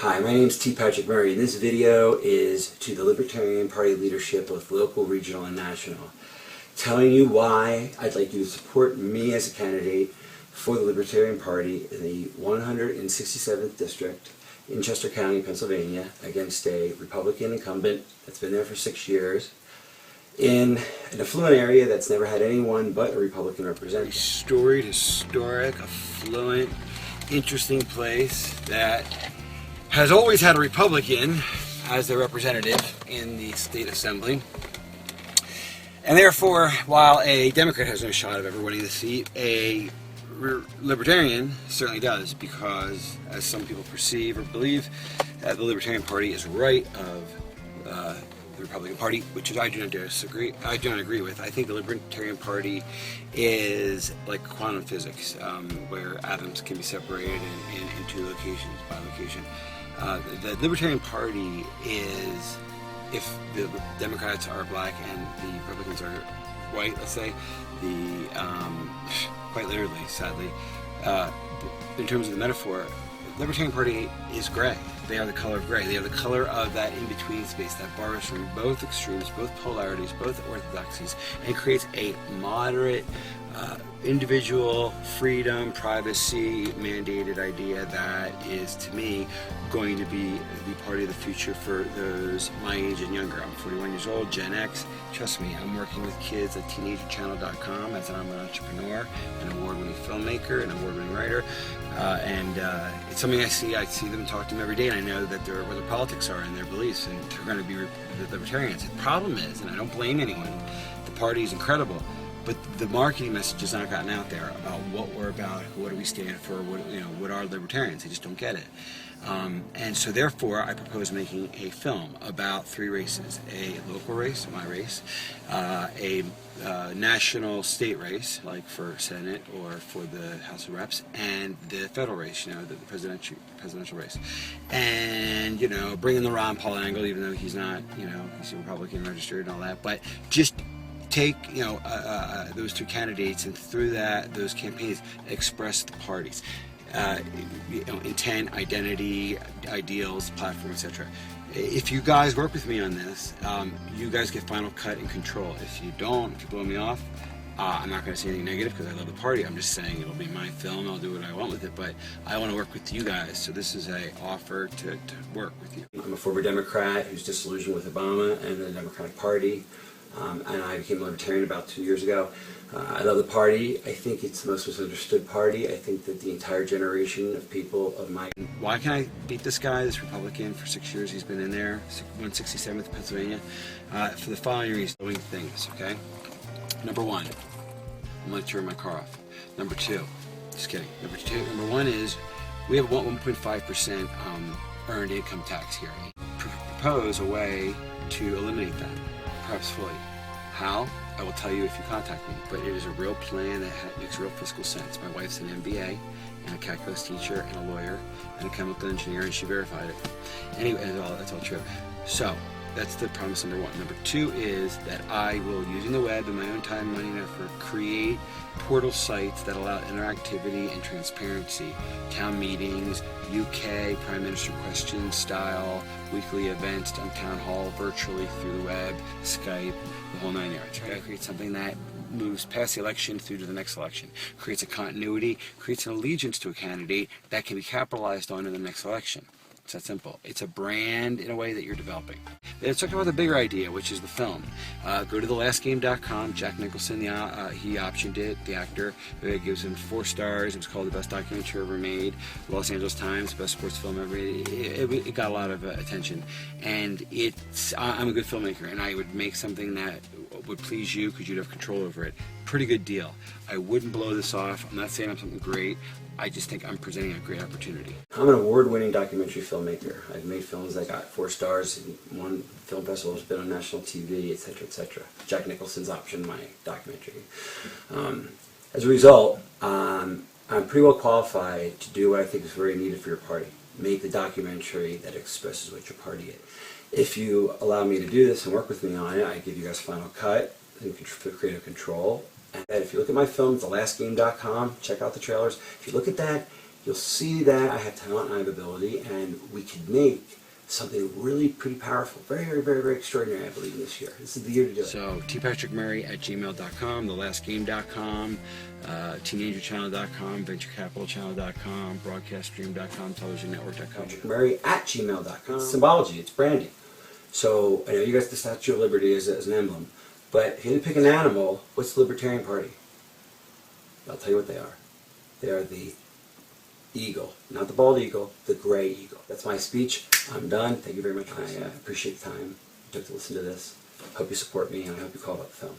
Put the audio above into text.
Hi, my name is T. Patrick Murray, and this video is to the Libertarian Party leadership, both local, regional, and national, telling you why I'd like you to support me as a candidate for the Libertarian Party in the 167th District in Chester County, Pennsylvania, against a Republican incumbent that's been there for 6 years in an affluent area that's never had anyone but a Republican representative. Storied, historic, affluent, interesting place that has always had a Republican as their representative in the state assembly. And therefore, while a Democrat has no shot of ever winning the seat, a Libertarian certainly does, because as some people perceive or believe, the Libertarian Party is right of the Republican Party, which I do not disagree. I do not agree with. I think the Libertarian Party is like quantum physics, where atoms can be separated in two locations by location. The Libertarian Party is, if the Democrats are black and the Republicans are white, let's say, quite literally, sadly, in terms of the metaphor, the Libertarian Party is gray. They are the color of gray. They are the color of that in-between space that borrows from both extremes, both polarities, both orthodoxies, and creates a moderate, individual, freedom, privacy, mandated idea that is, to me, going to be the party of the future for those my age and younger. I'm 41 years old, Gen X. Trust me, I'm working with kids at teenagerchannel.com as I'm an entrepreneur, an award-winning filmmaker, an award-winning writer, and it's something I see them, talk to them every day, and I know that where their politics are and their beliefs, and they're going to be the Libertarians. The problem is, and I don't blame anyone, the party is incredible, but the marketing message has not gotten out there about what we're about, what do we stand for, what are libertarians. They just don't get it. And so therefore, I propose making a film about three races: a local race, my race, a national state race, like for Senate or for the House of Reps, and the federal race, the presidential race. And, bring in the Ron Paul angle, even though he's not, he's a Republican registered and all that, but just take those two candidates, and through those campaigns, express the parties, intent, identity, ideals, platform, etc. If you guys work with me on this, you guys get final cut and control. If you don't, if you blow me off, I'm not going to say anything negative because I love the party. I'm just saying it'll be my film. I'll do what I want with it, but I want to work with you guys. So this is an offer to work with you. I'm a former Democrat who's disillusioned with Obama and the Democratic Party. And I became a Libertarian about 2 years ago. I love the party. I think it's the most misunderstood party. I think that the entire generation of people of my... Why can I beat this guy, this Republican, for 6 years? He's been in there, 167th Pennsylvania, for the following reasons. Doing things, okay? Number one, I'm going to turn my car off. Number two, just kidding. Number one is we have 1.5% earned income tax here. Propose a way to eliminate that. Perhaps fully. How? I will tell you if you contact me, but it is a real plan that makes real fiscal sense. My wife's an MBA and a calculus teacher and a lawyer and a chemical engineer, and she verified it. Anyway, that's all true. So that's the promise number one. Number two is that I will, using the web in my own time, money, and effort, create portal sites that allow interactivity and transparency. Town meetings, UK Prime Minister questions style, weekly events on town hall, virtually through the web, Skype, the whole 9 yards. Right? Create something that moves past the election through to the next election, creates a continuity, creates an allegiance to a candidate that can be capitalized on in the next election. It's that simple. It's a brand in a way that you're developing. Let's talk about the bigger idea, which is the film. Go to thelastgame.com. Jack Nicholson, he optioned it, the actor. It gives him 4 stars. It was called the best documentary ever made. Los Angeles Times, best sports film ever made. It got a lot of attention. And I'm a good filmmaker, and I would make something that would please you because you'd have control over it. Pretty good deal. I wouldn't blow this off. I'm not saying I'm something great. I just think I'm presenting a great opportunity. I'm an award-winning documentary filmmaker. I've made films that got 4 stars, won film festivals, been on national TV, etc., etc. Jack Nicholson's optioned my documentary. As a result, I'm pretty well qualified to do what I think is very needed for your party. Make the documentary that expresses what your party is. If you allow me to do this and work with me on it, I give you guys final cut and creative control. And if you look at my film, thelastgame.com, check out the trailers. If you look at that, you'll see that I have talent and I have ability, and we can make something really pretty powerful, very, very, very, very extraordinary, I believe, this year. This is the year to do it. So, tpatrickmurray@gmail.com, thelastgame.com, teenagerchannel.com, venturecapitalchannel.com, broadcaststream.com, televisionnetwork.com. Murray@gmail.com. Symbology, it's branding. So, I know you guys the Statue of Liberty as an emblem, but if you had to pick an animal, what's the Libertarian Party? I'll tell you what they are. They are the eagle, not the bald eagle, the gray eagle. That's my speech. I'm done. Thank you very much. I appreciate the time you took to listen to this. Hope you support me, and I hope you call about the film.